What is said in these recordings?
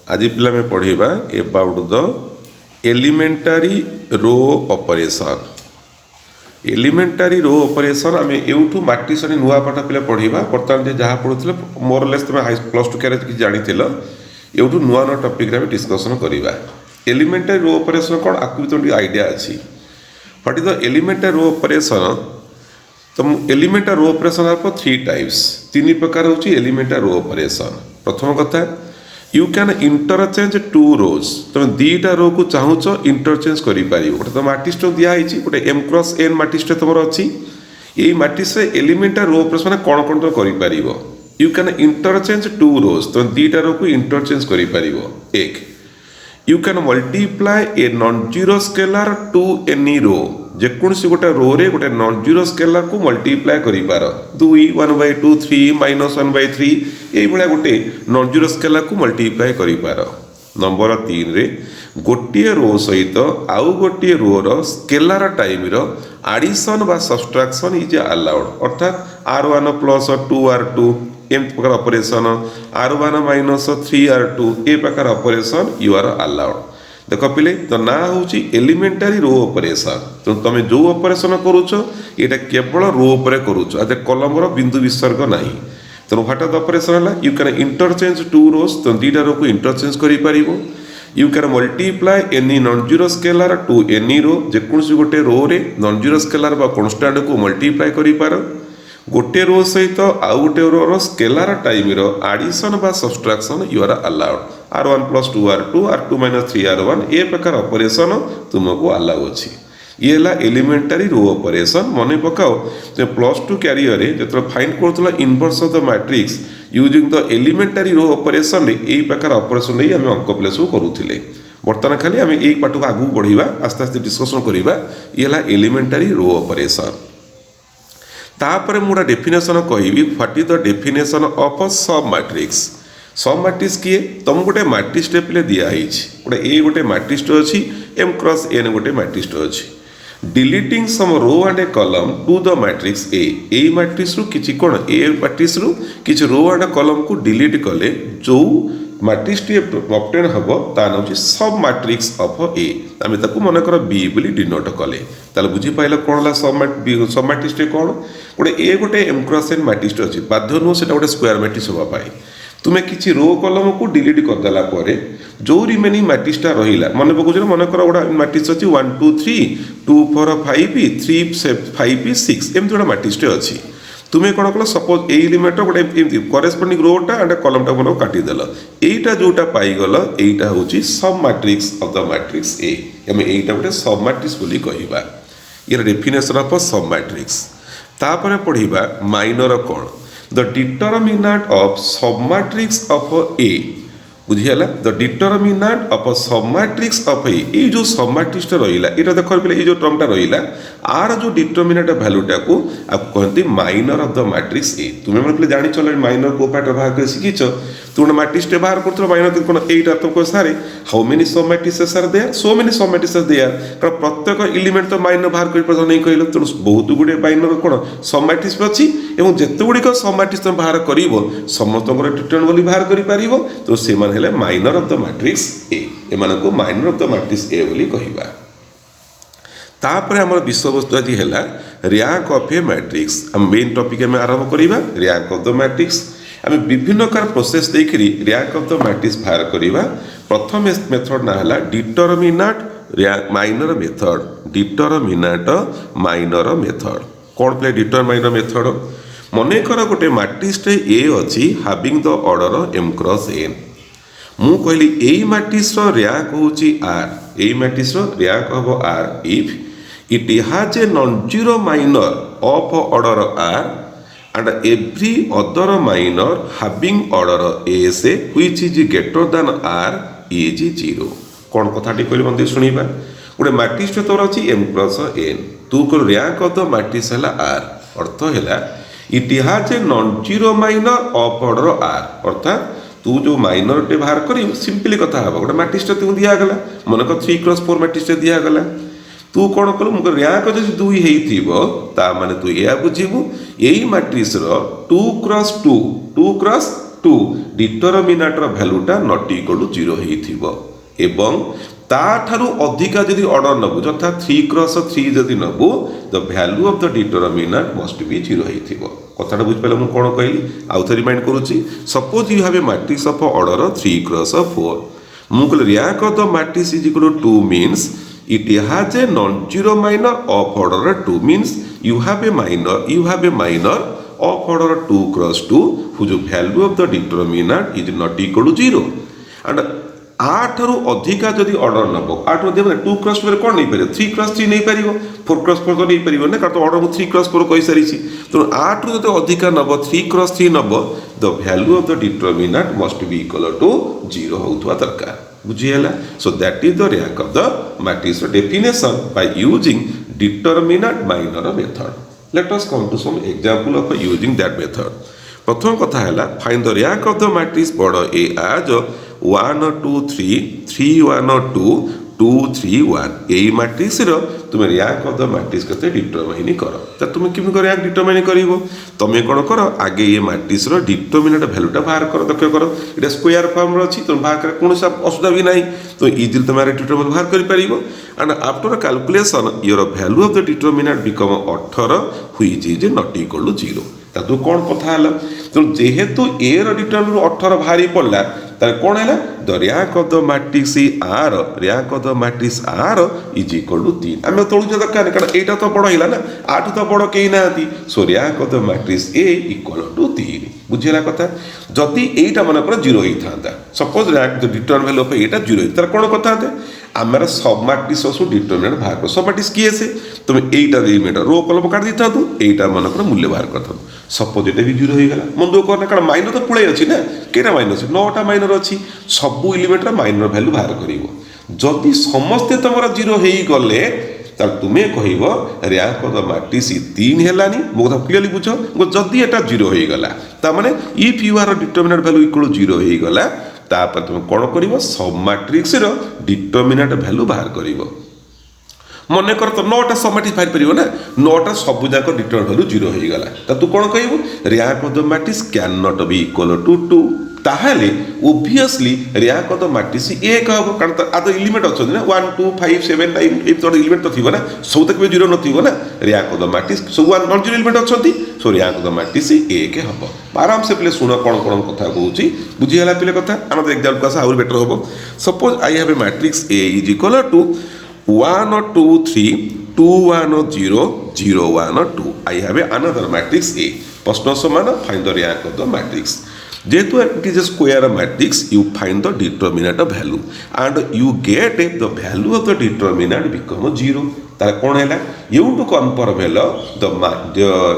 आज पिला में पढ़ा about the elementary row operation. Elementary row operation आम एवठू मैट्रिक्स नुआ पाठ पिला पढ़ा बर्तमान जहाँ पढ़ुले मोरलेस तुम हाई प्लस टू क्यारे जानी एवठू नुआ नुआ टपिक डिस्कसन करवा। एलिमेंटारी रो ऑपरेशन कौन आपको भी तुम आइडिया अच्छी what is the elementary row operation. तो elementary row operation are three types तीन प्रकार होची एलिमेंटारी रो ऑपरेशन। प्रथम कथा you can interchange two rows तुम दीटा रो को चाहूच इंटरचेंज कर गोटे तुम मैट्रिक्स दिखाई गोटे एम क्रॉस एन मैट्रिक्स तुम अच्छी ये मैट्रिक्स एलिमेंटारी रो ऑपरेशन कौन कौन तुम कर you can interchange two rows तुम दीटा रो को इंटरचेंज कर एक you can multiply a non zero scalar to any row जेकोसी गोटे रो रे गोटे नॉन जीरो स्केलर को मल्टीप्लाई कर दुई 1/2 3 -1/3 ये गोटे नॉन जीरो स्केलर को मल्टीप्लाई कर। नंबर 3 रे गोटे रो सहित आउ गोटे रो स्केलर टाइम आडिशन बा सब्सट्रैक्शन इज अलाउड अर्थात r1 प्लस 2r2 एम प्रकार ऑपरेशन r1 - 3r2 ए प्रकार ऑपरेशन यू आर अलाउड। देख पिले तो ना हूँ एलिमेंटारी रो ऑपरेशन तो तुम जो ऑपरेशन करुच ये केवल रो पर करुच आज कलम बिंदु विसर्ग ना तेणु व्हाट आर द ऑपरेशन है you can interchange two rows तुम दीटा रो को इंटरचेंज कर you can multiply any non zero scalar to any row जेकोसी गोटे रो रे नॉन जीरो स्केलर बा कॉन्स्टेंट को मल्टीप्लाई कर गोटे रो सहित आउ गोटे रो स्केलर टाइम आडिशन बा subtraction you are allowed r1 + 2r2 r2 - 3r1 ए प्रकार ऑपरेशन तुमको अलाउ अच्छी ये है एलिमेंटारी रो ऑपरेशन। मन पकाओ प्लस टू क्यारियर जो फाइंड करूला inverse of the matrix using the elementary row operation यही प्रकार ऑपरेशन नहीं आम अंक प्ले सब करूले। बर्तमान खाली आम यही पाठ को आगू बढ़ा आस्ते आस्ते डिस्कसन करवा ये है एलिमेंटारी रो ऑपरेशन। तापर मुझे डेफिनेशन कहि what is the definition of a सब मैट्रिक्स। सब मैट्रिक्स किए तुम गोटे मैट्रिक्स पे दिखाई गोटे ए गोटे मैट्रिक्स अच्छी एम क्रॉस एन गोटे मैट्रिक्स अच्छी deleting some row and a column to the matrix ए मैट्रिक्स किसी कौन ए मैट्रिक्स किसी रो एंड कलम को डिलीट कले जो मैट्रिक्स टी ऑब्टेन हम तान हूँ सब मैट्रिक्स ऑफ ए आम मन कर बी बोली डिनोट कले ताले बुझी पाइल कौन है सब मैट्रिक्स कौन गोटे ए गोटे एम क्रॉस एन मैट्रिक्स अच्छी बाध्य नुह से गोटे स्क्वायर मैट्रिक्स हाँपाई तुम्हें किसी रो कलम को डिलीट करदेला जो रिमेनिंग मैट्रिक्सटा रहा मन पकाच मन कर गोटे मैट्रिक्स अच्छी 1 2 3 2 4 5 3 5 6 एमती गोटे मैट्रिक्स अच्छी तुम्हें कौन कल सपोज ये एलिमेंट गोटे करेस्पॉन्डिंग रोटा एंड कलमटा मन काटिदेल यहीटा जोटा पाईगल यहीटा हूँ सब मैट्रिक्स ऑफ द मैट्रिक्स ए आम यहीटा गोटे सब मैट्रिक्स बोली कहवा यार डेफिनेशन ऑफ सब मैट्रिक्स। तापर पढ़ा माइनर कौन the determinant of sub matrix of A बुझीगला the determinant of sub matrix of A ये जो सब मैट्रिक्स रहा ये देख पे जो टर्मटा रहा आर जो डिटरमिनेंट भैल्यूटा को आपको कहते माइनर ऑफ द मैट्रिक्स ए तुम्हें मैंने जानी चल माइनर को पार्ट बाहर कर शिखीच तू गोटे मैट्रिक्स बाहर कर माइनर कौन एटा तुमको सारे how many sub matrix are there so many sub matrix there कारण प्रत्येक एलिमेंट तो माइनर बाहर कर नहीं कहल तेणु बहुत गुड़े माइनर कौन सब मैट्रिक्स अच्छी और जिते गुड़िक सब मैट्रिक्स तुम बाहर कर समस्त डिटरमिनेंट बोली बाहर कर तो से माइनर ऑफ द मैट्रिक्स ए एमान को माइनर ऑफ द मैट्रिक्स ए बोली कहवा। तापर आम विषय वस्तु आज है रैंक ऑफ ए मैट्रिक्स आम मेन टॉपिक में आरंभ करवा रैंक ऑफ द मैट्रिक्स आम विभिन्न प्रकार प्रोसेस देखिए रैंक ऑफ द मैट्रिक्स बाहर करवा। प्रथम मेथड ना है determinant minor method determinant minor method कौन पे डिटरमाइनर मेथड मन कर गोटे मैट्रिक्स ए अच्छी having the order M cross N मु कहली यही मैट्रिक्स रैंक हूँ आर यही मैट्रिक्स रैंक हम R if it has a non zero minor of order R and every other minor having order S which is greater than R is zero. कौन कथाटी कहली बंदे शुणा गोटे मैट्रिक्स तोर अच्छी एम क्रॉस एन तू कह रैंक ऑफ द मैट्रिक्स है आर अर्थ है it has a non zero minor of order R अर्थात तू जो माइनर टे बाहर कर सिंपली कथा हम गोटे मैट्रिक्स तुमको दिगला मन कर 3 क्रॉस 4 मैट्रिक्स दिगला तू कौन कलु मुझे रैंक जब 2 होता तू या बुझू यही मैट्रिक्स 2 क्रॉस 2 2 क्रॉस 2 डिटरमिनेंट रो वैल्यूटा नॉट इक्वल टू 0 हेइथिबो एवं ताठारु अधिका जदि ऑर्डर नबु जथा 3 क्रॉस 3 जदि नबु the value of the determinant must be 0 हेइथिबो कथाटा बुझ पाले मु कोन कहली आउ थ रिमाइंड करूची suppose you have a matrix of order 3 cross 4 मु कहले rank of the matrix is equal to 2 means it has a non zero minor of order 2 means you have a minor of order 2 cross 2 whose value of the determinant is not equal to 0 and 8 रु अधिका जदि order नबो 8 मध्ये 2 cross 2 कोन नै परियो 3 cross 3 नै परियो 4 cross 4 तो नै परियो ना कारण तो ऑर्डर को 3 क्रॉस 4 कहि सारी छी तो 8 रु जदि अधिका नबो 3 क्रॉस 3 नबो the value of the determinant must be equal to 0 होउथवा दरकार बुझियला so that is the rank of the matrix definition by using determinant minor method. Let us come to some example of using that method. प्रथम कथा है find the rank of the matrix बड़ ए आज 1 2 3 3 1 2 2 3 1 यही matrix रो तुम rank of the matrix केते determine कर त तुम किम कर रैंक डिटरमाइन करिवो तुम कोन कर आगे ये मैट्रिक्स रो डिटरमिनेंट वैल्यूटा बाहर कर दक्ष कर एटा स्क्वायर फॉर्म रो अछि तुम बाहर कर कोन सा असुविधा भी नहीं तो इजिली तुम डिटरमिनेंट बाहर कर परिबो and after calculation your value of the determinant become 18 which is not equal to 0 तातु कोन कथा हला तो जेहेतु a रो डिटरमिनेंट 18 भारी पड़ला त कोन हला the rank of the matrix r rank of the matrix r is equal to 3 हम तोळु दरकार कारण एटा तो बड़ हिला ना 8 तो बड़ केही नाती so rank of the matrix a equal to 3 बुझिला कथा जति एटा मन पर 0 हेई थांता suppose rank the determinant value of एटा 0 तर कोन कथा था आमर सब मैट्रिक्स डिटरमिनेंट बाहर कर सब मैट्रिक्स किए से तुम एटा एलिमेंट रो कलम काट देता तू एटा मनकर मूल्य बाहर करता सपोज एटा भी 0 हो गला मन दो करना कारण माइनर तो पुळे अछि ना केटा माइनर अछि 9टा माइनर अछि सब एलिमेंट रा माइनर वैल्यू बाहर करिवो जदि समस्त तमरा 0 हेई गले तार तुमे कहिबो रैंक ऑफ द मैट्रिक्स 3 हेलानी मो कथा क्लियरली बुझो जदि एटा 0 हेई गला ता माने if your determinant value equal 0 हेई गला तापर तुम कौन कर सब मैट्रिक्स रो डिटरमिनेंट वैल्यू बाहर कर मन कर तो 9टा सब मैट्रिक्स बाहर पार ना 9टा सब जाक डिटरमिनेंट वैल्यू 0 हो गला तो तू कौन कहबू rank of the matrix can not be equal to 2 ताहले obviously rank of the matrix 1 हो कारण आ तो एलिमेंट अच्छे ना 1 2 5 7 9 एत एलिमेंट तो थी ना सब तक 0 नथिबो ना रैंक ऑफ द मैट्रिक्स सब 1 नॉन जीरो एलिमेंट अच्छी सो रैंक ऑफ द मैट्रिक्स 1 हम आराम से पे शुण कौन कौन कथा कहूँ बुझीगला पे कथा आम एग्जाम क्लास आहुरी बेटर हम suppose I have a matrix A is equal to 1 2 3 2 1 0 0 1 2 I have a another matrix A प्रश्न समान find the rank of the matrix जेहेतु it is a square matrix you find the determinant value and you get the value of the determinant become 0 तार कौन है you to compare well the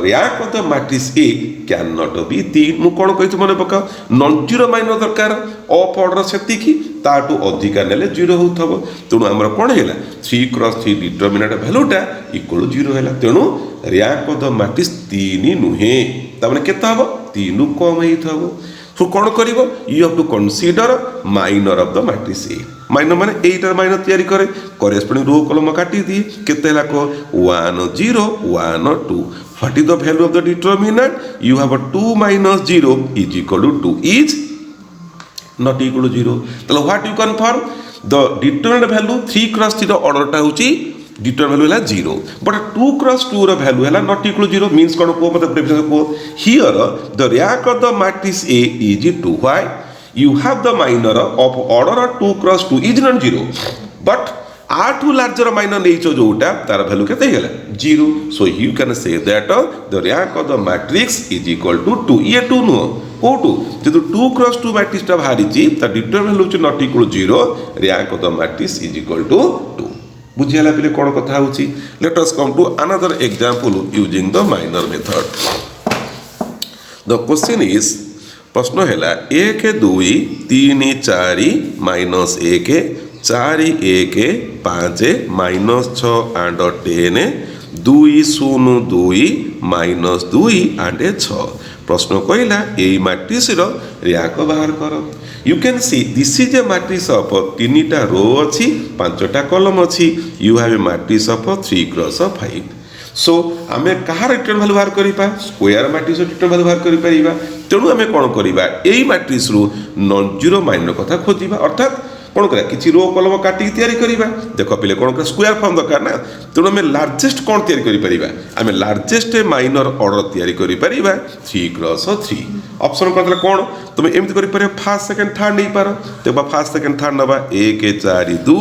rank of the matrix A can not B 3 मु कौन कहि मन पका non zero minor दरकार of order सेतिकी ताटू अधिका नेले 0 होथबो तेणु हमर कौन है 3 क्रॉस 3 डिटरमिनेंट वैल्यूटा इक्वल 0 है तेणु रैंक ऑफ द मैट्रिक्स 3 नुहे ताने केता हबो 3 कम हेथबो सो कौन करिवो you have to consider minor of the matrix A minor माने 8 माइनर तैयारी करे करेस्पोंडिंग रो कॉलम काटी दी केते हला को 1 0 1 2 what is the value of the determinant you have 2 minus 0 is equal to 2 is not equal to 0 तले what you confirm the determinant value 3 cross 3 the order टा होची डिटरमिनेंट वैल्यू है 0 but 2 cross 2 row value है not equal to 0 means कोन को मतलब definition को here the rank of the matrix A is 2 why you have the minor of order 2 cross 2 is not 0 but r2 larger minor nature जोटा तार value केते हेला 0 so you can say that the rank of the matrix is equal to 2 ये 2 no को 2 जदि 2 cross 2 matrix ता भारी ची ता determinant value not equal to 0 rank of the matrix is equal to 2 बुझियाला पिले कोन कथा होची let us come to another example using the minor method the question is प्रश्न है 1 2 3 4 minus 1 4 1 5 minus 6 and 10 2 0 2 minus 2 and 6 प्रश्न कहला ए मैट्रिक्स रो rank बाहर कर you can see this is a matrix of 3टा रो अच्छी 5टा कॉलम अच्छी you have a matrix of 3 cross 5 so आम कहाँ रिटर्न भैल्यू बाहर करिपा स्क्वायर मैट्रिक्स रिटर्न भैल्यू बाहर करिपरिबा तेणु आम कौन करिबा एई मैट्रिक्स रु नॉन जीरो माइनर कथा खोजिबा अर्थात कौन करा किसी रो कलम काटिक तैयारी करिबा देख पिले कौन करा स्क्वायर फॉर्म दरकार ना तेणु आम लार्जेस्ट कौन तैयारी करिपरिबा आम लार्जेस्ट माइनर ऑर्डर तैयारी करिपरिबा 3x3 ऑप्शन करदला कौन तुम एमती करिपरिबा फर्स्ट सेकंड थर्ड नहीं पार देखो फर्स्ट सेकंड थर्ड नबा 1 4 2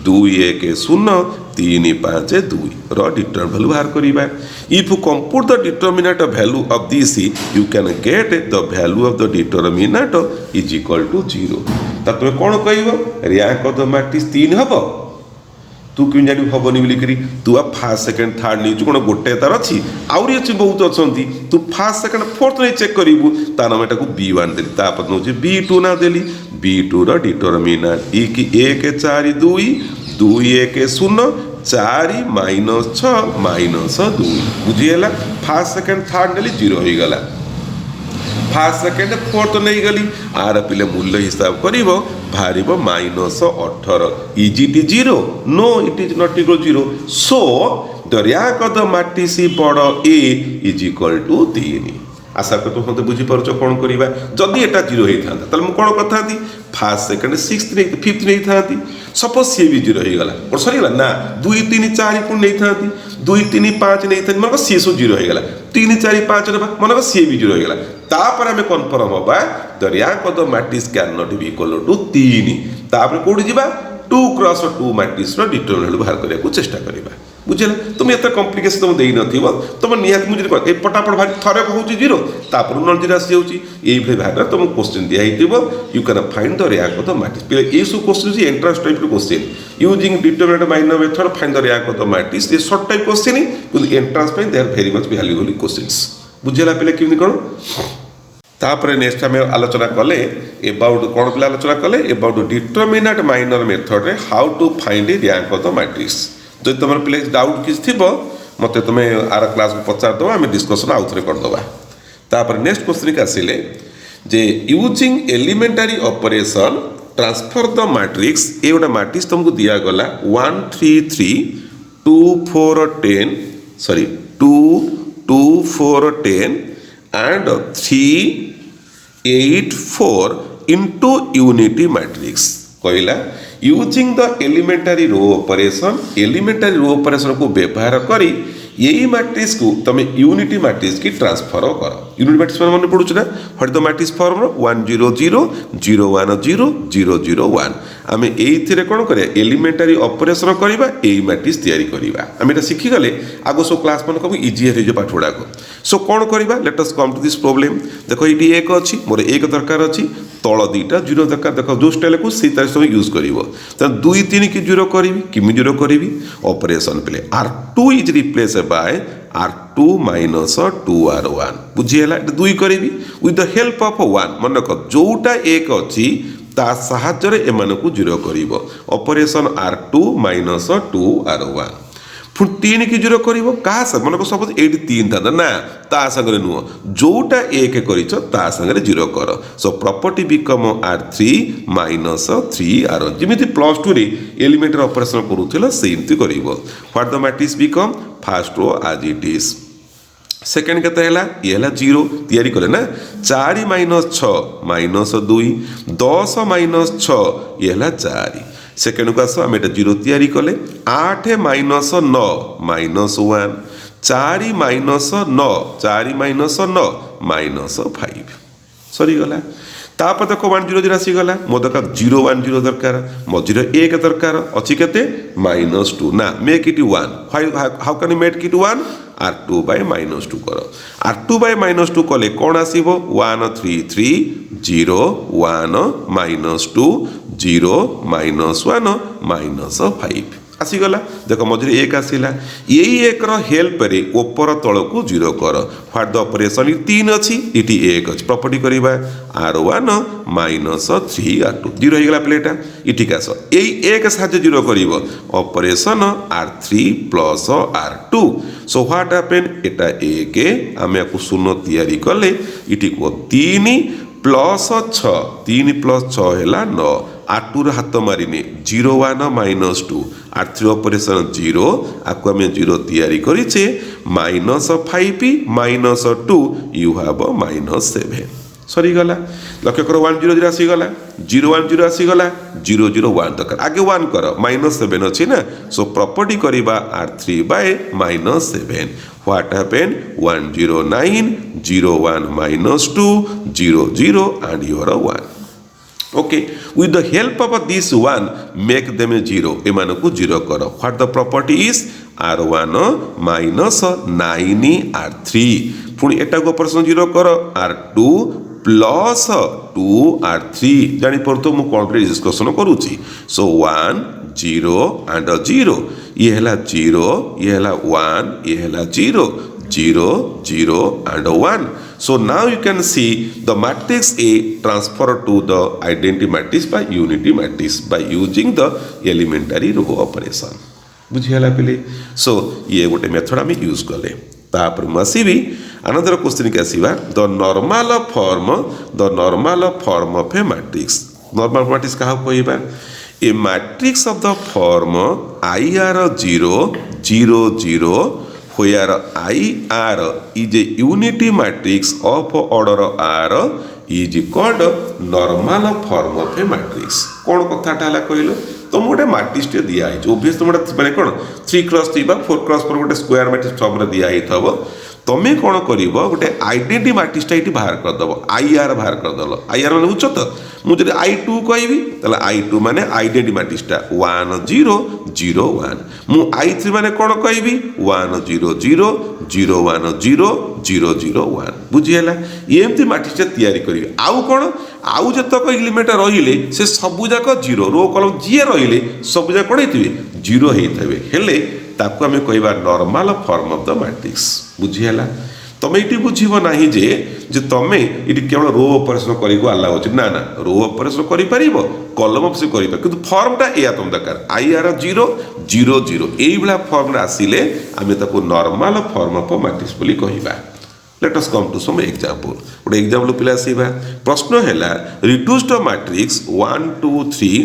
2 1 0 3 5 2 रो डिटरमिनेंट वैल्यू बाहर करिबा if you compute the determinant value of this you can get the value of the determinant is equal to 0 तब तुम कौन कह रैंक ऑफ द मैट्रिक्स 3 हम तू क्यों जानी हेनी बोलिकी तू आ फास्ट सेकेंड थर्ड नहीं कौन गोटे तार अच्छी आहरी अच्छी बहुत अच्छा तू फास्ट सेकेंड फोर्थ नहीं चेक करूँ तार नाम एटा B1 देली तापर नौ B2 ना देली B2 डिटरमिनेंट एक 4 2 2 1 0 4 -6 -2 बुझीगला फास्ट सेकेंड थर्ड नेली 0 हो गला फास्ट सेकेंड फोर्थ नहीं गली आर पिले मूल्य हिसाब कर बाहर -18 is it 0 no it is not equal 0 so the rank of the matrix बड़ ए इज इक्वल टू 3 आशा कर तुम बुझीपार कौन करवा जदि एटा 0 होता है मुझे कौन करता फास्ट सेकेंड सिक्स नहीं फिफ्थ नहीं था सपोज सी भी 0 हो गला सरीगला ना 2 3 4 पुणी नहीं था 2 3 5 नहीं था मन सी सब 0 हो गला 3 4 5 मन सी भी 0 हो गला तापर आम कन्फर्म हवा the rank of the matrix can not be equal to 3 तापर कौटी जा 2x2 मैट्रिक्स डिटरमिनेंट बाहर करने चेष्टा करवा बुझे तुम एत कम्प्लिकेसन तुम दे न तुम निहत मुझे पटापट भाई थे कहूँ 0 तापर नॉन 0 आसी जाऊँगी ये भाग में तुमको क्वेश्चन दिखाई you can find the rank of the matrix ये सब question entrance type question using determinant minor method find the rank of the matrix ये शॉर्ट टाइप क्वेश्चन कि entrance they are very much valuable questions बुझेगा पे केमती कौन तापर next आम आलोचना कले एबाउट कौन पे आलोचना कले एबाउट डिटरमिनेंट माइनर मेथड रे how to find the rank of the matrix जो तुम पे डाउट किसी थी मत तुम आर क्लास को पचारद आम डिस्कसन आउ थे करदे तापर नेक्स्ट क्वेश्चन के आसिले जे using elementary operation transfer the matrix ये गोटे मैट्रिक्स तुमको दिगला 1 3 3 2 4 10 sorry 2 2 4 10 and 3 8 4 into unity matrix कहला using the elementary row operation को व्यवहार करी यही मैट्रिक्स को तुम यूनिटी मैट्रिक्स की ट्रांसफर कर यूनिटी मैट्रिक्स मन पड़ू ना हट द मैट्रिक्स फॉर्म 1 0 0 0 1 0 0 0 1 आम ये कौन कर एलिमेंटारी ऑपरेशन करवा यही मैट्रिक्स तैयारी करवा आम ये शिखीगले आगो सब क्लास मन कब इजी हो पाठ गुड़ाक सो कौन करवा let us come to this problem देख ये एक अच्छी मोर एक दरकार अच्छी तल 2टा 0 दरकार देख जो स्टाइल को सी तरह सब यूज कर 2 3 की 0 करी किमी 0 करी ऑपरेशन पे R2 is replace by R2 - 2R1 बुझीगला 2 करी विथ द हेल्प ऑफ 1 मन रख जोटा एक अच्छी ता साहाଯ୍य एमानकु 0 करिवो ऑपरेशन R2 - 2R1 पुणी 3 की 0 करिवो कहा से मन को सपोज 3 था ना ता संगे नुह जोटा एक करिछ ता संगे 0 कर so property become R3 - 3R1 जिमिति +2 रे एलिमेंटरी ऑपरेशन करूथिला सेमति करिवो what the matrix become first row as it is second के ये है 0 तैयारी कले ना 4 - 6 -2 10 - 6 ये है 4 सेकेंड को आस आम 0 तैयारी कले 8 - 9 -1 4 - 9 4 - 9 -5 सरीगला तापर देख 1 0 0 आसीगला मो दरकार 0 1 0 दरकार मझे 1 दरकार अच्छी के -2 ना make it 1 how can you make it 1 R2 by -2 कर R2 by -2 कले कौन आसीबो 1 3 3 0 1 -2 0 -1 -5 आसीगला देख मझे 1 आसला यही एक हेल्प रे ऊपर तल को 0 कर व्हाट द ऑपरेशन 3 अच्छी ये 1 अच्छी प्रॉपर्टी करवा R1 - 3R2 0 हो गला प्लेटा इटिक आस यही 1 साहाଯ୍य 0 कर operation R3 + R2 so what happen एटा 1 आम या 0 तैयारी कले इटी को 3 + 6 3 + 6 है 9 R2 हाथ मारिने 0 1 -2 R3 ऑपरेशन 0 आपको आम 0 तैयारी करिचे -5 -2 यू हैव -7 सरीगला लक्ष्य कर 1 0 0 आसीगला 0 1 0 आसीगला 0 0 1 दरकार आगे 1 कर -7 अच्छी ना सो प्रॉपर्टी करवा R3 bye -7 what happen 1 0 9 0 1 -2 0 0 and you are 1 okay with the help of this one make them 0 एमान को 0 कर what the property is R1 -9 R3 पुणी एटा को ऑपरेशन 0 कर R2 प्लस 2 R3 जानी पर तो मु कौन डिस्कशन करूची सो 1 0 and 0 ये हैला 0 ये हैला 1 ये हैला 0 0 0 and 1 so now you can see the matrix A transfer to the identity matrix by unity matrix by using the elementary row operation बुझियाला पिले सो ये गोटे मेथड आम यूज कले तापर मसीबी अनदर क्वेश्चन के आसीबा the normal form of a matrix normal matrix कहा कहबा a matrix of the form IR0 0 0 where IR is a unity matrix of order R is called normal form of a matrix कौन कथाटा हला कहलो तुम गोटे matrix टे दिया है ओबियस तुम माने कौन 3x3 बा 4x4 गोटे स्क्वायर मैट्रिक्स फॉर्म रे दिया हिथबो तमे कौन करिवो गोटे आइडेंटिटी मैट्रिक्स टा बाहर कर दबो IR बाहर कर दलो IR माने उच्च तो मु जदि I2 कहबी तले I2 माने आइडेंटिटी मैट्रिक्स टा 1 0 0 1 मु I3 माने कौन कहबी 1 0 0 0 1 0 0 0 1 बुझियला एमती मैट्रिक्स टा तैयारी करिवे आउ कौन आउ जतक एलिमेंट रहिले से सबु जाक 0 रो कॉलम जी रहिले सबु जाक कोन हेतिबे 0 हेइथबे हेले ताको हमें कहबा normal form of the matrix बुझियला तमे इटी बुझिबो नाही जे तमे इटी केवल रो ऑपरेशन करिको आला होछ ना ना रो ऑपरेशन करि परिबो कॉलम ऑपरेशन करिबा किंतु फॉर्मटा एया तुम दरकार IR 0 0 0 एई बला फॉर्म रे आसीले हमें ताको नॉर्मल फॉर्म ऑफ मैट्रिक्स बोली कहबा let us come to some example गोटे एग्जांपल पिला आसीबा प्रश्न हैला reduce the matrix 1 2 3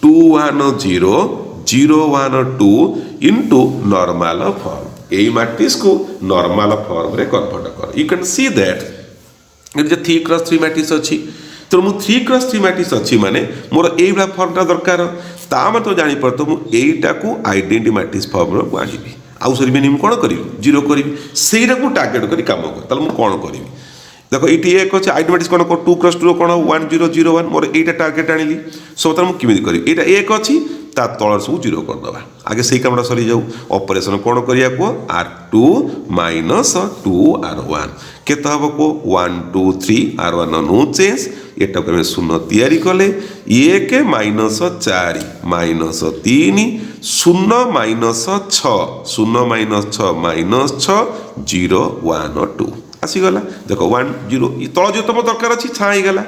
2 1 0 0 1 2 into normal form ए मैट्रिक्स को नॉर्मल फॉर्म रे कन्वर्ट कर you can see that it जे 3x3 मैट्रिक्स अछि तो मु 3x3 मैट्रिक्स अछि माने मोर ए वाला फॉर्मटा दरकार ता म तो जानि परतो मु एटा को आइडेंटिटी मैट्रिक्स फॉर्म रो आनिबी आउ सरी मिनिमम कोन करिवि 0 करिवि सेइरा को टार्गेट करी काम कर तले मु कोन करिवि देखो ये एक अच्छे आइडेंटिटी मैट्रिक्स कोन 2x2 कोन 1 0 0 1 मोर एटा टार्गेट आनिली सो तले मु किमिति करिवि एटा एक अछि ता तळ सब 0 कर दबा आगे सेई कामटा सरी जाऊ ऑपरेशन कोन करिया को R2 - 2 R1 केत हबो को 1 2 3 R1 नो चेंज एटा को हम शून्य तैयारी कले 1 - 4 - 3 0 - 6 0 1 2 आसीगला देखो 1 0 तल जो तुम दरकार अच्छी छाई गला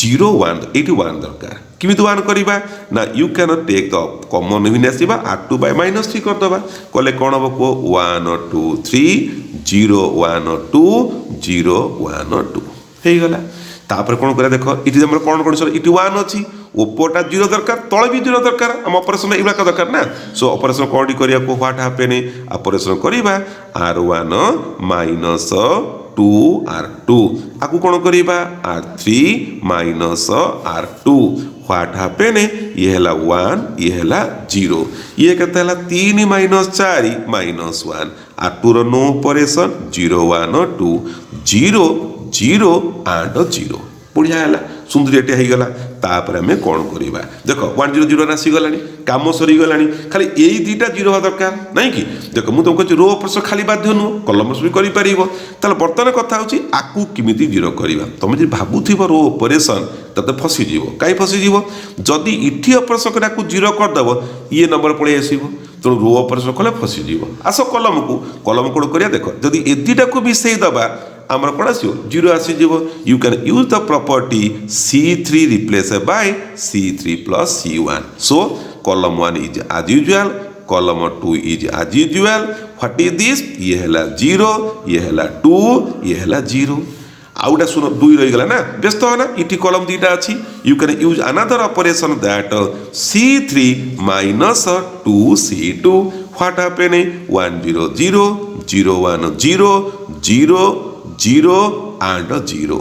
0 1 81 दरकार किमिति 1 करिबा ना you can take the common भी आसीबा R2 बाय -3 कर दबा कले कोन हबो को 1 2 3 0 1 2 0 1 2 हे गला तापर कोन करे देखो इति हमर कोन कंडीशन इति 1 अछि ओपोटा 0 दरकार तळ भी 0 दरकार हम ऑपरेशन इबला का दरकार ना सो ऑपरेशन कोडी करिया को व्हाट हैपेन ऑपरेशन करिबा R1 - 2 R2 आकु कोन करिबा R3 - R2 व्हाट हैपेन ये हला 1 ये हला 0 ये केते हला 3 - 4 - 1 R2 row no operation 0 1 2 0 0 and 0 बढ़िया है सुंदरियाटे हो गला तापर आम कौन करवा देख 1 0 0 आसी गलानी काम सरी गलानी खाली यही दुईटा 0 हवा दरकार नहीं कि देख मुझे तुमको रो ऑपरेशन खाली बाध्य नुह कलमस भी कर बर्तमान कथा हूँ आकू किमिति 0 करवा तुम जो भावुव रो ऑपरेशन तते फसीज कहीं फसीज जदि इठी ऑपरेशन कर 0 करदेव ये नंबर पलि आसो तेणु रो ऑपरेशन कले फसीज आस कलम कौन करा देख जदि ए दुईटा को मिसईदबा आमर कौन आसो 0 आसीज you can use the property C3 replace by C3 + C1 so column 1 is as usual column 2 is as usual what is this ये हला 0 ये हला 2 ये हला 0 आउटा सुनो 2 रही गला ना व्यस्त हो ना इटी कॉलम दीटा अच्छी you can use another operation that C3 minus 2C2 what happen 1 0 0 0 1 0 0 0 and 0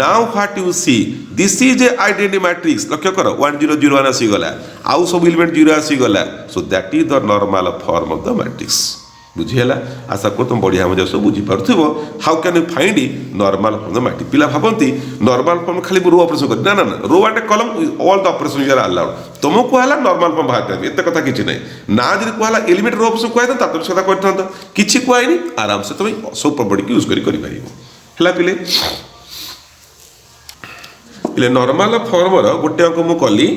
now what you see this is a identity matrix लक्ष्य करो 1 0 0 1 आसी गला आउ सब एलिमेंट 0 आसी गला so that is the normal form of the matrix बुझीला आशा कर तुम बढ़िया मजा सब बुझी पारथिबो how can you find normal form the matrix पिला भाबंती नॉर्मल फॉर्म खाली रो ऑपरेशन कर ना ना ना row and column all the operation you are allowed तुमको हला नॉर्मल फॉर्म बाहर कर एते कथा किछि नै ना जदि को हला एलिमेंट रो ऑपरेशन कोइ त तातर सदा करथन किछि कोइ नै आराम से तुम सब प्रॉपर्टी यूज करी परिबो हला पिले पिले नॉर्मल फॉर्म रो गोटे अंक मु कली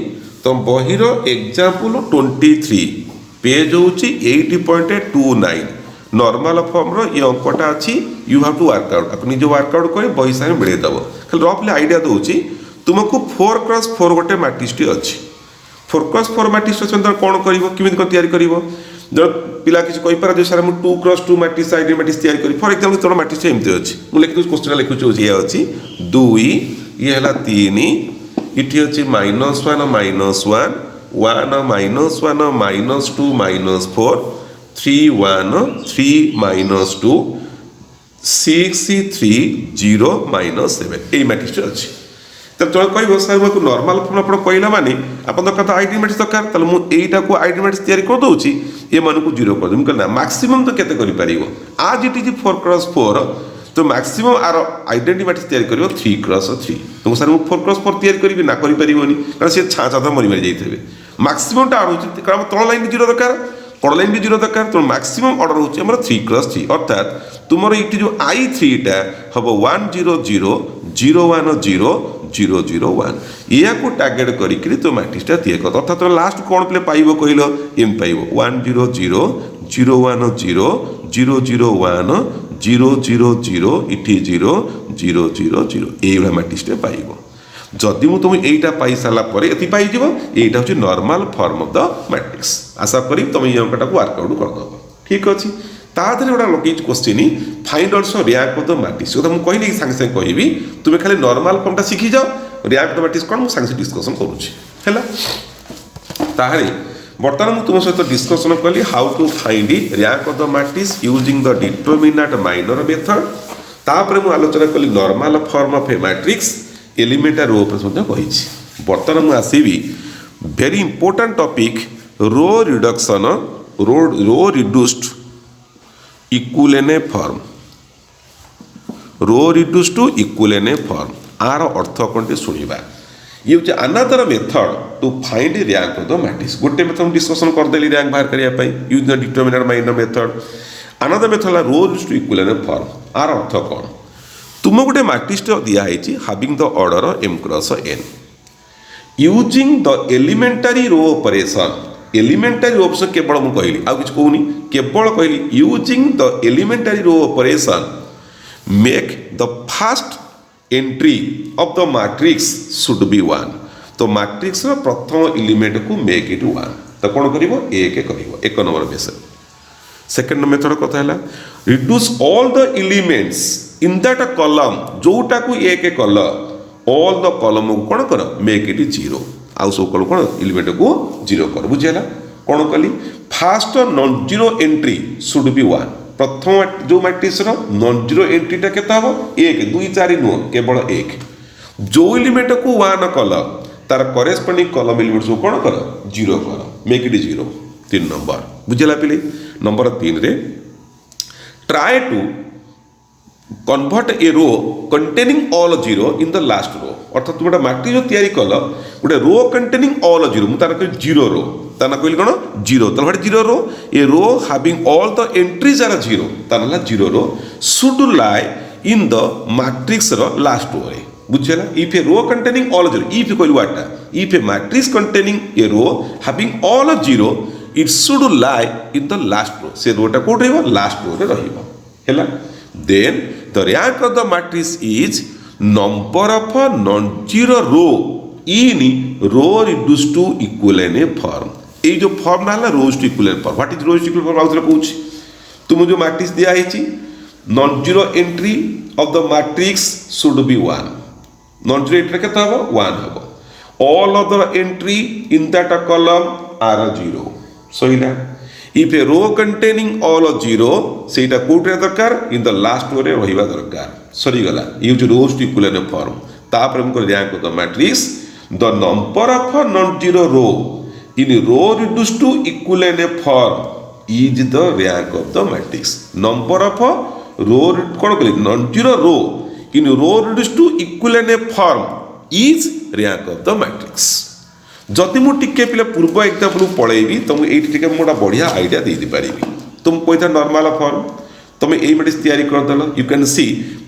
तो बहिरो एग्जांपल 23 पेज होची 80.29 नॉर्मल फॉर्म रो ये अंकटा अच्छी यू हैव टू वर्कआउट अपनी जो वर्कआउट करे बही सारे मिले दब खाली रफली आइडिया दूची तुमको 4x4 गोटे मैट्रिक्स टी अच्छी 4x4 मैट्रिक्स अच्छे कौन कर तैयारी कर जो पिला किसी कही पारा जो सारा 2x2 मैट्रिक्स आइडेंटिटी मैट्रिक्स तैयारी करी फॉर एग्जांपल तोर मैट्रिक्स एमती अच्छी मुझे लिखि क्वेश्चन लिखुची ये अच्छी 2 ये है 3 इटी अच्छी -1 1 minus 1 minus 2 minus 4 3 1 3 minus 2 6 3 0 minus 7 यही मैट्रिक्स अच्छी तो जो कह सर मुझे नॉर्मल फॉर्म आप कहला मानी आप कहता आइडेंटिटी मैट्रिक्स दरकार तो मुझे यहीटा को आइडेंटिटी मैट्रिक्स तैयारी कर दूसरी ये मानक 0 कर दूँ कहना मैक्सिमम तो केते करि परिबो आज इट इज 4x4 तो मैक्सिमम आर आइडेंटिटी मैट्रिक्स तैयारी करियो 3x3 तुम सर मुझे 4x4 तैयारी करी ना करि परिबोनी कारण से छाछा मरी मरी जाइथिबे मैक्सिमम आर हो कारण तल लाइन 0 दरकार कड़ लाइन भी 0 दरकार तो मैक्सिमम ऑर्डर होमर 3x3 अर्थात तुम ये जो I3 टा हम 1 0 0 0 1 0 0 0 1 या को टार्गेट करी तो मैट्रिक्सटा तैयारी कर अर्थात तुम लास्ट कौन पे पाइब कहल एम पाइब 1 0 0 0 1 0 0 0 1 0 0 0 इटी 0 0 0 0 ये मैट्रिक्सटा पाइब जदि मु तुम यहीटा पाई सारा पर ये पाइज यहीटा हूँ normal form of the matrix आशा करी तुम ये अंकटा को वर्कआउट करदेव ठीक अच्छे तादे गोटा लगे question find also rank of the matrix कथा मुझे कहली सागे सागे कहबी तुम्हें खाली नॉर्मल फॉर्मटा शिखी जाओ रैंक ऑफ द मैट्रिक्स कौन मुझे सागे डिस्कसन करुँचे बर्तमान मुझे तुम सहित डिस्कसन कली how to find rank of the matrix using the determinant minor method तापर मुझे आलोचना कली normal form of a matrix elementary row operation कही बर्तमान मुझे आसबि very important topic row reduction row reduced equivalent form row reduced to equivalent form आर अर्थ कौन शुणा ये हूँ another method to find rank of the matrix गोटे मेथड डिस्कसन करदेली रैंक बाहर करने use the determinant minor method another method row reduced to equivalent form आर अर्थ कौन तुम गोटे मैट्रिक्स दिखाई having the order m cross n using the elementary row operation elementary row operation केवल मुझे कहली आउ किसी कहूनी केवल कहली using the elementary row operation make the first entry of the matrix should be 1 तो मैट्रिक्स प्रथम एलिमेंट को मेक इट 1 तो कौन कर एक नंबर मेथड सेकेंड मेथड कथा है reduce all the elements in that column जोटा को एक कल ऑल द कॉलम को कौन कर मेक इट 0 आउ सब कल कौन एलिमेंट को 0 कर बुझेगा कौन कली fast non zero entry should be 1 प्रथम जो मैट्रिक्स नॉन जीरो एंट्रीटा केता हम 1 2 4 नुह केवल 1 जो एलिमेंट को 1 कल तार करेस्पॉन्डिंग कॉलम एलिमेंट को कौन कर 0 कर मेक इट 0 3 नंबर बुझेगा पिले नंबर 3 रे try to convert a row containing all 0 in the last row अर्थात तुम गोटे मैट्रिक्स जो तैयारी कल गोटे रो कंटेनिंग ऑल 0 मुझे तार कह 0 रो तार कहली कौन 0 तो what 0 row a row having all the entries are 0 तार 0 row should lie in the matrix row last row रे बुझेला if a row containing all 0 if कहली व्हाटा if a matrix containing a row having all 0 it should lie in the last row से रोटा coat रहइबो last row रे रहइबो हैला then the rank of the matrix is number of non-zero row in row reduced to equivalent form ये जो form ना rows to equivalent form what is rows to equivalent form आउथले कहूँ तुम जो matrix दिया है non zero entry of the matrix should be 1. Non-zero entry केते हबो 1 हबो. All other entry in that column are 0. सहीला. If a row containing all of 0, सेटा कोठे दरकार in the last row रे रहिबा दरकार. सरी गला. use rows to equivalent form. तापर हमको rank of the matrix the number of non-zero row in row reduced to equivalent form is the rank of the matrix. Number of row कौन कहली non-zero row in row reduced to equivalent form is rank of the matrix. जदि मु टिके पिले पूर्व example पळेबी तुम एठी टिके मोटा बढ़िया आइडिया दे दी परिबी. तुम कोइथा नॉर्मल फॉर्म तुम ए मैट्रिक्स तैयारी कर दलो. You can C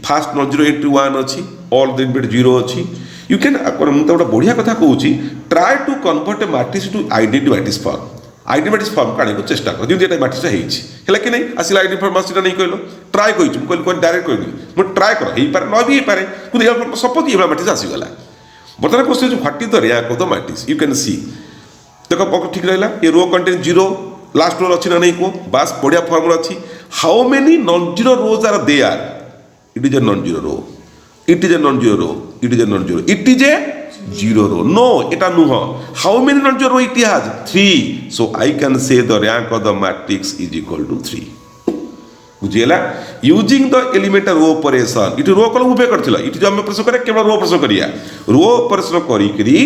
fast non-zero entry 1 अछि ऑल द इनबिट 0 अछि. यू कैन मुझे गोटे बढ़िया कथा कहूँ try to convert a matrix to identity matrix form. Identity matrix form काढ़ चेष्टा कर जमी ये मैट्रिक्स है कि नहीं आसिला आइडेंटिटी फॉर्म आसा नहीं कहल ट्राए कही डायरेक्ट कहनी मुझे ट्राए कर हो पारे न भी हो पारे सपोज ये मैट्रिक्स आसीगला. बर्तमान question what is the rank of the matrix. You can सी देख ठीक रहा ये रो कंटेन 0 लास्ट रो अच्छी ना नहीं कह बास बढ़िया फॉर्मुला अच्छी. How many non-zero rows are there? It is a non-zero row. It is a non-zero row. It is a non-zero. It is a zero row. No, এটা নুহ. How many non-zero row it has? 3. So I can say the rank of the matrix is equal to 3. बुझिएला. Using the elemental row operation. It row column उपयोग करथिला. It जो हम प्रश्न करे केवल रो प्रश्न करिया. रो ऑपरेशन करी करी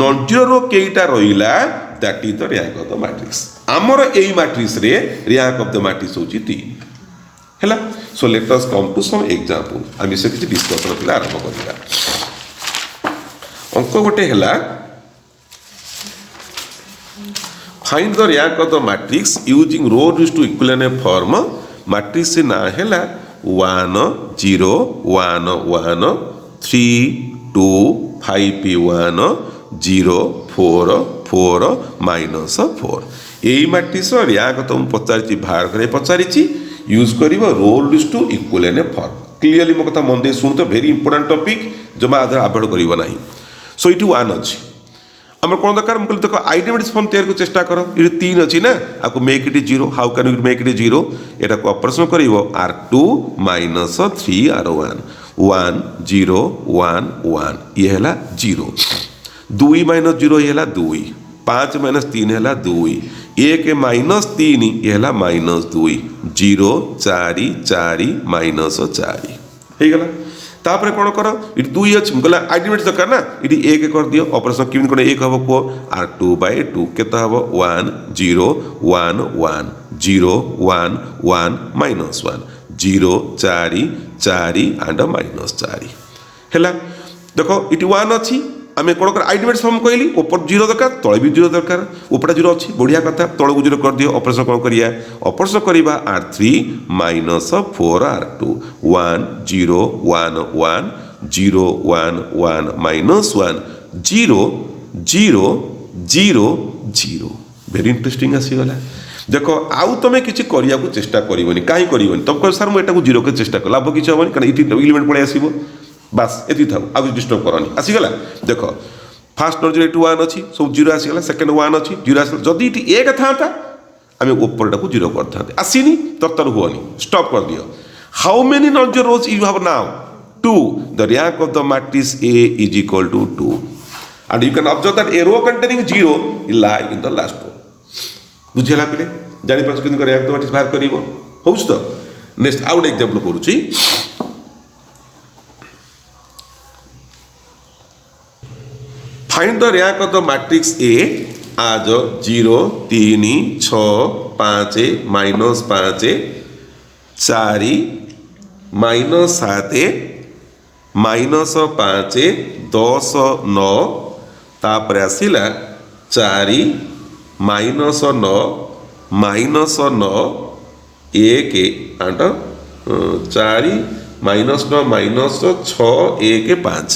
non-zero row केइटा रहिला that is the rank of the matrix. हमर एई मैट्रिक्स रे rank of the matrix होची 3. हैला. So let us come to some example. आमी से किछि डिस्कशन पिला आरंभ करिया. अंक गोटे हैला find the rank of the matrix using row reduced to equivalent form. Matrix ना हैला 1 0 1 1 3 2 5 1 0 4 4 -4. यही मैट्रिक्स रैंक तुम पचारि बाहर करे पचारि यूज कर row list to equivalent form. Clearly मो कथा मन दे शुणु तो भेरी इंपोर्टेंट टॉपिक जमा आधार अवॉइड करबो नाही. सो इट 1 अछि हमर कोन दरकार हम देखो आइडेंटिटी फॉर्म तैयार को चेष्टा करो. ये 3 अछि ना आपको make it 0. How can you make it 0? एटा को ऑपरेशन करिवो r2 - 3 r1 1 0 1 1 ये हैला 0. 2 - 0 ये हैला 2 5 - 3 हैला 2 1 - 3 ये हैला -2 0 4 4 -4 हे गला. तापर कौन कर ये 2 अच्छी गला आइडेंटिटी दरकार ना ये 1 कर दियो ऑपरेशन केमिन कोन 1 हबो को r2/2 केता हबो 1 0 1 1 0 1 1 -1 0 4 4 एंड -4 हैला. देखो ये 1 अच्छी आम कौन कर आइडेंटिटी फॉर्म कहली ऊपर 0 दरकार तले भी 0 दरकार ऊपर 0 अच्छी बढ़िया कथा तलू 0 कर दियो ऑपरेशन कौन करिया ऑपरेशन करिबा r3 - 4 r2 1 0 1 1 0 1 1 -1 0 0 0 0. वेरी इंटरेस्टिंग आसीगला. देख आउ तुम किसी करिया को चेष्टा करबनी कहीं करबनी तुम कह सर मुझे जिरो के चेष्टा कर लाभ किसी हेनी कारण ये इलिमेंट पड़े आसो बास ये था आगे डिस्टर्ब करनी आसीगला. देख फास्ट non-zero 1 अच्छी सब 0 आसीगला सेकेंड 1 अच्छी 0 आस जदि ये 1 था आम ऊपर को 0 करते आसनी तरतर हुअनी स्टॉप कर दियो. How many non-zero rows you have now? 2. The rank of the matrix A is equal to 2 and you can observe that a row containing 0 will lie in the last row. बुझेला पिले जानी पाछ किन करे rank matrix बाहर करिवो होउछ तो. Next out example करूची. Find the rank of the matrix A as 0 3 6 5 -5 4 -7 -5 10 9 तापर आसिला 4 -9 -9 1 एंड 4 -9 -6 1 5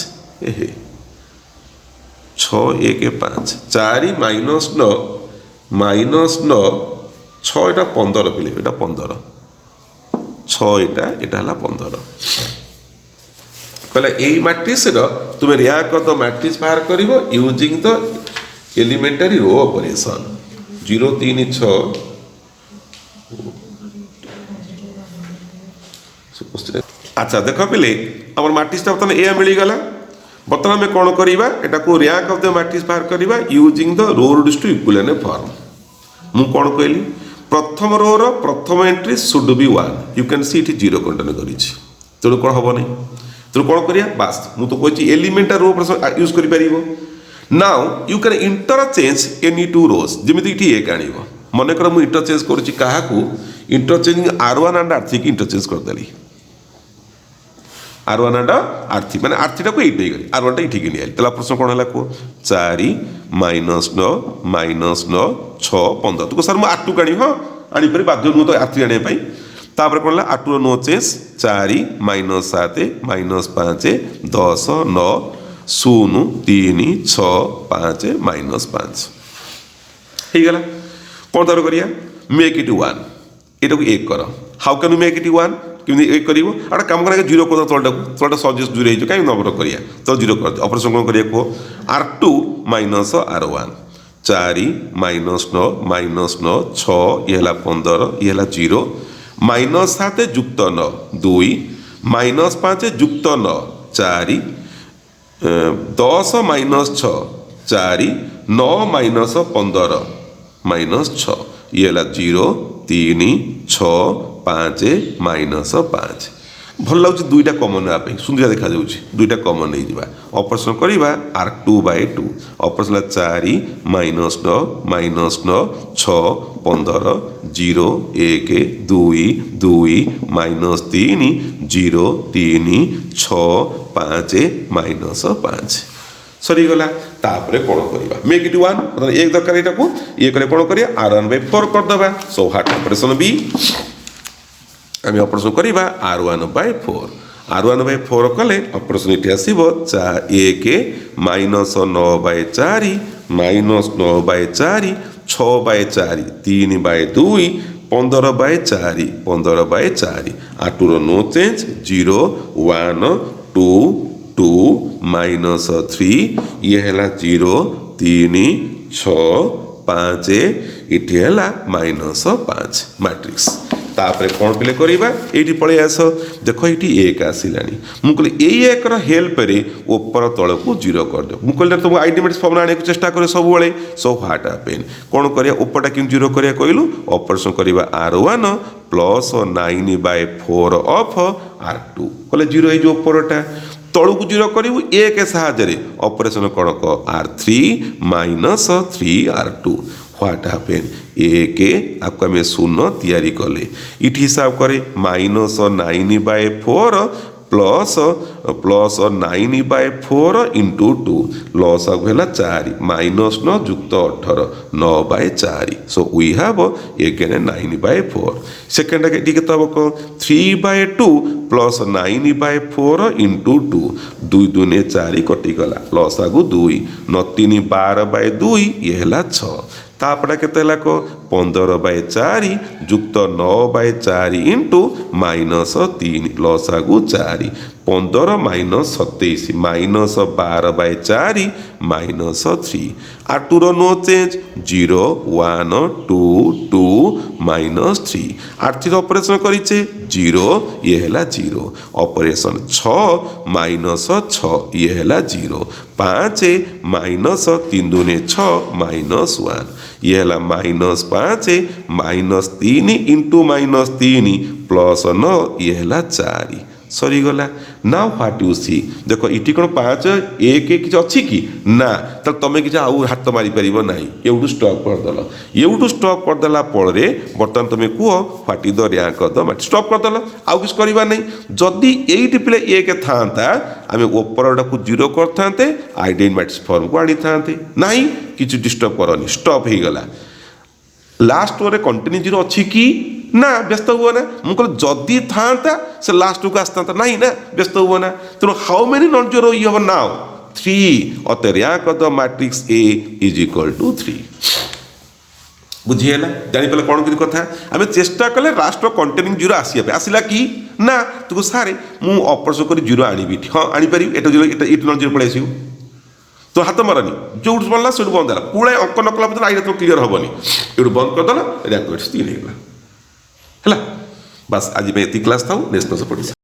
6 1 5 4 -9 -9 6 एटा 15 पिले एटा 15 6 एटा हला 15 कहला एई मैट्रिक्स रो तुमे रैंक ऑफ द मैट्रिक्स बाहर करिवो using the elementary row operation 0 3 6 अच्छा देख पिले आम मैट्रिक्सटा बर्तमान ए मिलगला बर्तमान आम कौन करवा यहाँ को रैंक ऑफ द मैट्रिक्स बाहर करवा using the row reduce to equivalent form मु कौन कहली प्रथम रो रो प्रथम entry should be 1 you can see it 0 contain करी तेणु कौन हम नहीं तेणु कौन करिया बास मु तो कहती एलिमेंट रो यूज कर now you can interchange any two rows जमी ये एक आण मन कर मुझे इंटरचेंज करुच्ची क्या इंटरचेंजिंग R1 एंड R3 की इंटरचेंज करदेली R1 एंड R3 माने R3 टाक ये R1 टा ये नहीं आई प्रश्न कौन है कह 4 -9 -9 6 15 तुम सर मुझे R2 का हाँ आनीपर बाध्य नुह तो R3 आने तापर कौन है R2 रो नो चेंज 4 -7 -5 10 9 0 3 6 5 -5 ହେଇଗଲା कौन तार करिया मेक इट 1 ये एक कर how can you make it 1 केमी एक कर कम कर 0 कर तलटा सजेस्ट दूर हो कहीं नंबर करिया तो 0 कर ऑपरेशन कौन करिया कह R2 माइनस R1 4 -9 -9 6 ये 15 ये 0 -7 जुक्त 9 2 -5 जुक्त 9 4 10 -6 4 9 -15 -6 ये 0 3 6 5 -5 भल लगे दुईटा कमन नापी सुंदर देखा दुईटा कमन नहीं जावा ऑपरेशन करवा R2/2 ऑपरेशन 4 -9 -9 6 15 0 1 2 2 -3 0 3 6 5 -5 सरीगला तापर कौन करवा मेक इट 1 मतलब एक दरकार यहाँ ये कले कौन करिया R1/4 करदे सो हार्ट ऑपरेशन बी आम ऑपरेशन करवा R1/4 R1/4 कले ऑपरेशन ये आसब 1 -9/4 -9/4 6/4 3/2 15/4 15/4 R2 रो नो चेंज 0 1 2 2 -3 ये है 0 3 6 5 ये है -5 मैट्रिक्स तापर कौन पिले करवा ये पलि आस देख ये एक आसला मुझे यही एक हेल्प रे ऊपर तल को 0 कर दे मुझे तुम आइडेंटिटी फॉर्म आने चेष्टा करे सब बेले सो व्हाट हैपेन कौन करिया ऊपरटा कि 0 करिया कहलु ऑपरेशन करवा R1 +9/4 ऑफ R2 कहले 0 है जो ऊपरटा तलू को 0 करूँ एक साहाଯ୍य ऑपरेशन कौन कह R3 -3 R2 व्हाट हैपेन एक आपको आम 0 तैयारी कले इट हिसाब करे -9/4 +9/4 इंटू 2 लॉस है 4 -9 जुक्त 18 9/4 so we have again 9/4 second के 3/2 +9/4 इंटू 2 2 2 4 कटिगला लॉस आगु 2 9 3 12/2 ये है 6 तापड़ा केते को 15/4 जुक्त 9/4 इंटू -3 लॉस आगु 4 15 -27 -12/4 -3 R2 रो नो चेंज 0 1 2 2 -3 R3 ऑपरेशन करिचे 0 ये है 0 ऑपरेशन 6 -6 ये है 0 5 -3 2 6 -1 ये है -5 -3 इंटू -3 +9 ये है 4 सरीगला ना व्हाट यू सी देख इटी कौन 5 1 किसी अच्छी कि ना तो तुम किसी आउ हाथ मारी पार ना ये स्टॉप करदेल ये स्टॉप करदेला फल बर्तमान तुम कह what is the rank of the matrix stop करदेल आउ किसी करवा नहीं जदि ये पिले एक था आम ऊपरटा को 0 करते आइडेंटिटी मैट्रिक्स फॉर्म को आनी था ना किसी डिस्टर्ब करनी स्टॉप हो गला लास्ट रो कंटिन्यू 0 अच्छी कि ना व्यस्त हुआ ना मुझे जदि था से लास्ट को आसता ना ना व्यस्त हुआ ना तेणु how many not zero you have now 3 और the rank of the matrix A is equal to 3 बुझीगला जानीपारे कौन कि कथा आम चेष्टा कले लास्ट कंटेनिंग 0 आसपा आसला कि ना तुम सारे मुझे ऑपरेशन कर 0 आनी हाँ आनीपारि एट 0 एट नॉट 0 पलि आसो तो हाथ मारनी जो बनला से बंद है पुणे अंक न कला आई तुम क्लीयर हेनी ये बंद करदेल रैंक 3 है बास आज एति क्लास था नेक्स्ट क्लास पढ़ी।